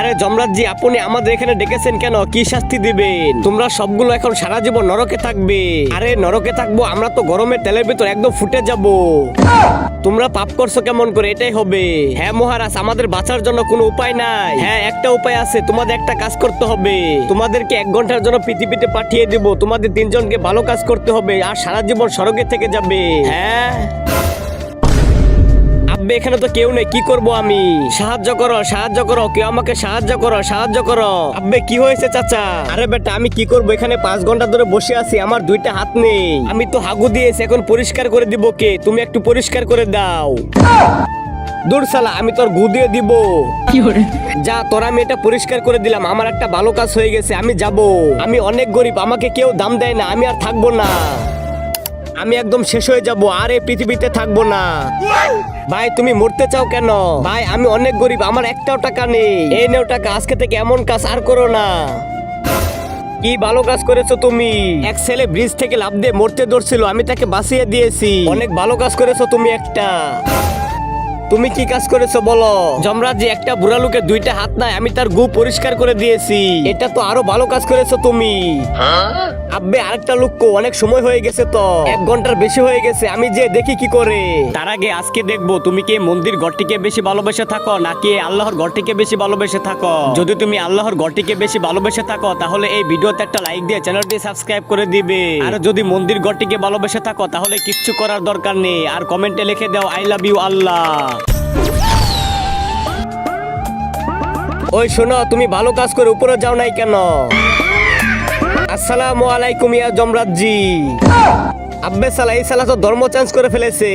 আরে যমরাজজি, আপনি আমাদের এখানে ডেকেছেন কেন? কি শাস্তি দিবেন? তোমরা সবগুলো এখন সারা জীবন নরকে থাকবে। আরে নরকে থাকবো আমরা তো গরমের তেলের ভিতর একদম ফুটে যাব। তোমরা পাপ করছো কেমন করে? এটাই হবে। হ্যাঁ মহারাজ, আমাদের বাঁচার জন্য কোনো উপায় নাই। হ্যাঁ একটা উপায় আছে, তোমাদের একটা কাজ করতে হবে। তোমাদেরকে 1 ঘন্টার জন্য পৃথিবীতে পাঠিয়ে দিব। তোমাদের 3 জনকে ভালো কাজ করতে হবে আর সারা জীবন স্বর্গে থেকে যাবে। হ্যাঁ আব্বে, এখানে তো কেউ নেই, কি করব আমি? সাহায্য করো, সাহায্য করো, কেউ আমাকে সাহায্য করো, সাহায্য করো। আব্বে কি হয়েছে চাচা? আরে বেটা, আমি কি করব? এখানে 5 ঘন্টা ধরে বসে আছি, আমার 2টা হাত নেই। আমি তো হাগু দিয়েছি, এখন পরিষ্কার করে দিব কে? তুমি একটু পরিষ্কার করে দাও। দূর শালা, আমি তোর গু দিয়ে দিব। যা, তোর আমি এটা পরিষ্কার করে দিলাম, আমার একটা ভালো কাজ হয়ে গেছে, আমি যাব। আমি অনেক গরিব, আমাকে কেউ দাম দেয় না, আমি আর থাকবো না। আমি একদম শেষ হয়ে যাব, আর এই পৃথিবীতে থাকবো না। ভাই তুমি মরতে চাও কেন? ভাই আমি অনেক গরিব, আমার একটাও টাকা নেই। এই নেও টাকা, আজকে থেকে এমন কাজ আর করো না। কি ভালো কাজ করেছো তুমি? এক ছেলে ব্রিজ থেকে লাফ দিয়ে মরতে ধরছিল, আমি তাকে বাঁচিয়ে দিয়েছি। অনেক ভালো কাজ করেছো তুমি একটা। তুমি কি কাজ করেছো বলো? যমরাজ, একটা বুড়া লোকের 2টা হাত নাই, আমি তার গু পরিষ্কার করে দিয়েছি। এটা তো আরো ভালো কাজ করেছো তুমি। আব্বে আরেকটা লোক অনেক সময় হয়ে গেছে তো, 1 ঘন্টার বেশি হয়ে গেছে, আমি যে দেখি কি করে। তার আগে আজকে দেখবো তুমি কি মন্দির ঘরটিকে বেশি ভালোবেসে থাকো নাকি আল্লাহর ঘরটিকে বেশি ভালোবেসে থাকো। যদি তুমি আল্লাহর ঘরটিকে বেশি ভালোবেসে থাকো তাহলে এই ভিডিওতে একটা লাইক দিয়ে চ্যানেলটি সাবস্ক্রাইব করে দিবে। আর যদি মন্দির ঘরটিকে ভালোবেসে থাকো তাহলে কিচ্ছু করার দরকার নেই, আর কমেন্টে লিখে দাও আই লাভ ইউ আল্লাহ। ওই শোনো, তুমি ভালো কাজ করে উপরে যাও নাই কেন? আসসালামু আলাইকুম ইয়া যমরাজজি। আব্বে সালা, এই সালা তো ধর্ম চেঞ্জ করে ফেলেছে।